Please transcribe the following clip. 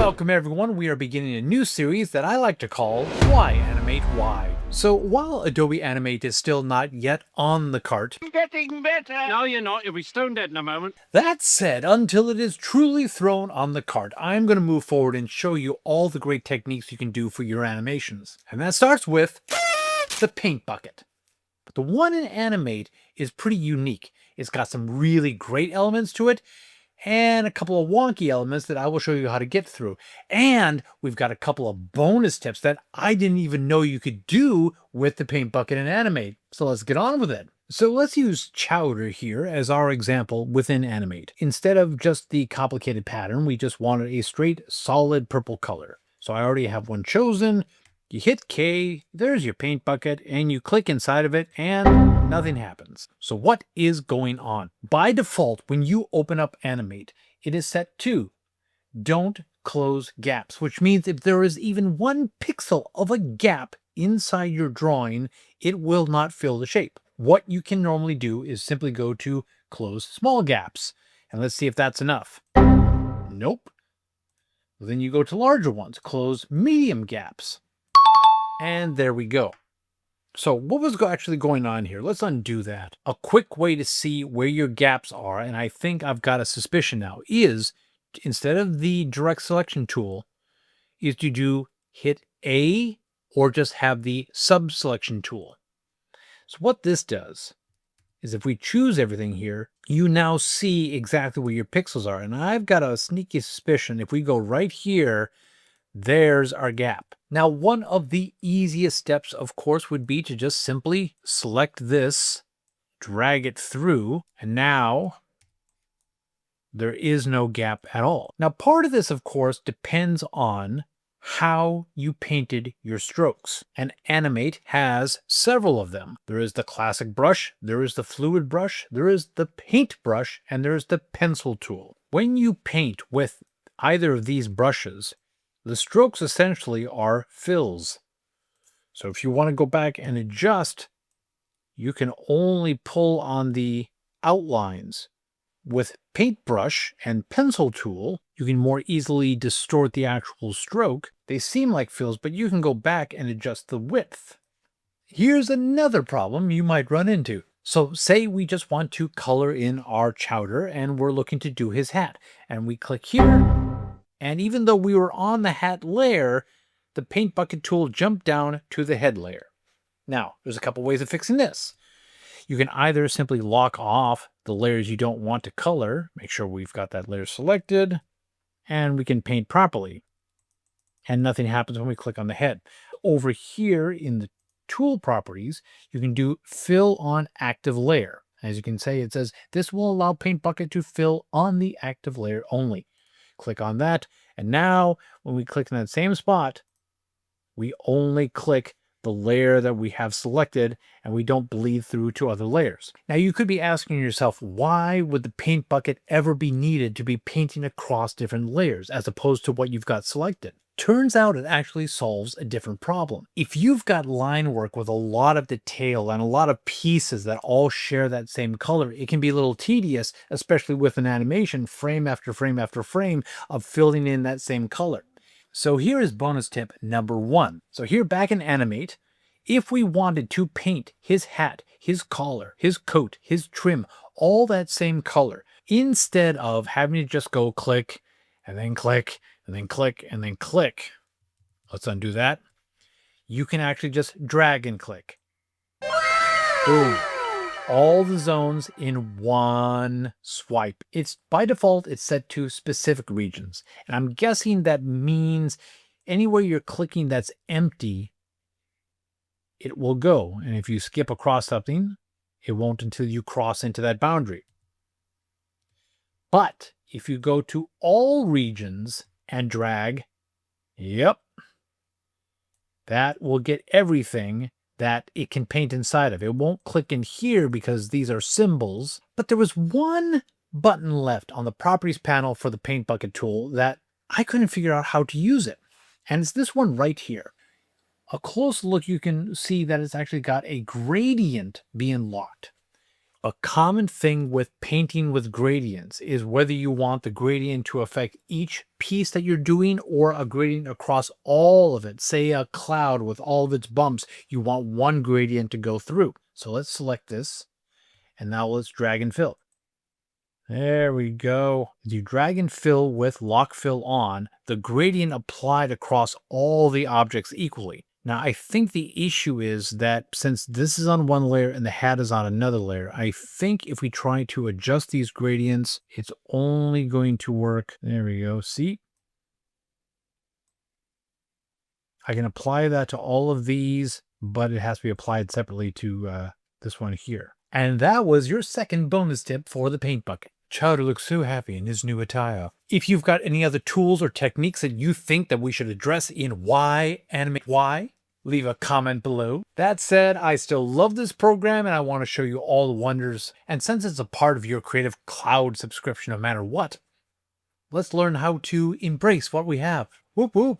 Welcome everyone, we are beginning a new series that I like to call Why Animate Why. So while Adobe Animate is still not yet on the cart, Getting better. No, you're not. You'll be stone dead in a moment. that said, until it is truly thrown on the cart, I'm going to move forward and show you all the great techniques you can do for your animations. And that starts with the paint bucket. But the one in Animate is pretty unique. It's got some really great elements to it, and a couple of wonky elements that I will show you how to get through. And we've got a couple of bonus tips that I didn't even know you could do with the paint bucket in Animate. So let's get on with it. So let's use chowder here as our example within Animate. Instead of just the complicated pattern, we just wanted a straight solid purple color. So I already have one chosen. You hit K, there's your paint bucket, and you click inside of it and nothing happens. So what is going on? By default, when you open up Animate, it is set to don't close gaps, which means if there is even 1 pixel of a gap inside your drawing, it will not fill the shape. What you can normally do is simply go to close small gaps. And let's see if that's enough. Nope. Then you go to larger ones, close medium gaps. And there we go. So what was actually going on here? Let's undo that. A quick way to see where your gaps are, and I think I've got a suspicion now, is instead of the direct selection tool, is to do hit A or just have the sub selection tool. So what this does is if we choose everything here, you now see exactly where your pixels are. And I've got a sneaky suspicion if we go right here, there's our gap. Now, one of the easiest steps, of course, would be to just simply select this, drag it through, and now there is no gap at all. Now, part of this, of course, depends on how you painted your strokes. And Animate has several of them. There is the classic brush, there is the fluid brush, there is the paint brush, and there is the pencil tool. When you paint with either of these brushes, the strokes essentially are fills. So if you want to go back and adjust, you can only pull on the outlines. With paintbrush and pencil tool, you can more easily distort the actual stroke. They seem like fills, but you can go back and adjust the width. Here's another problem you might run into. So say we just want to color in our chowder and we're looking to do his hat. And we click here. And even though we were on the hat layer, the paint bucket tool jumped down to the head layer. Now, there's a couple ways of fixing this. You can either simply lock off the layers you don't want to color, make sure we've got that layer selected, and we can paint properly. And nothing happens when we click on the head. Over here in the tool properties, you can do fill on active layer. As you can see, it says this will allow paint bucket to fill on the active layer only. Click on that, and now when we click in that same spot, we only click the layer that we have selected and we don't bleed through to other layers. Now you could be asking yourself, why would the paint bucket ever be needed to be painting across different layers as opposed to what you've got selected? Turns out it actually solves a different problem. If you've got line work with a lot of detail and a lot of pieces that all share that same color, it can be a little tedious, especially with an animation, frame after frame after frame of filling in that same color. So here is bonus tip number 1. So here back in Animate, if we wanted to paint his hat, his collar, his coat, his trim, all that same color, instead of having to just go click and then click and then click and then click. Let's undo that. You can actually just drag and click. Boom. All the zones in one swipe. It's by default, it's set to specific regions. And I'm guessing that means anywhere you're clicking that's empty, it will go. And if you skip across something, it won't until you cross into that boundary. But if you go to all regions and drag, yep, that will get everything that it can paint inside of. It won't click in here because these are symbols, but there was one button left on the properties panel for the paint bucket tool that I couldn't figure out how to use it. And it's this one right here. A close look, you can see that it's actually got a gradient being locked. A common thing with painting with gradients is whether you want the gradient to affect each piece that you're doing or a gradient across all of it. Say a cloud with all of its bumps, you want one gradient to go through. So let's select this, and now let's drag and fill. There we go. As you drag and fill with lock fill on, the gradient applied across all the objects equally. Now, I think the issue is that since this is on one layer and the hat is on another layer, I think if we try to adjust these gradients, it's only going to work. There we go. See? I can apply that to all of these, but it has to be applied separately to this one here. And that was your second bonus tip for the paint bucket. Chowder looks so happy in his new attire. If you've got any other tools or techniques that you think that we should address in Why Animate Why, leave a comment below. That said, I still love this program and I want to show you all the wonders. And since it's a part of your Creative Cloud subscription no matter what, let's learn how to embrace what we have. Whoop whoop.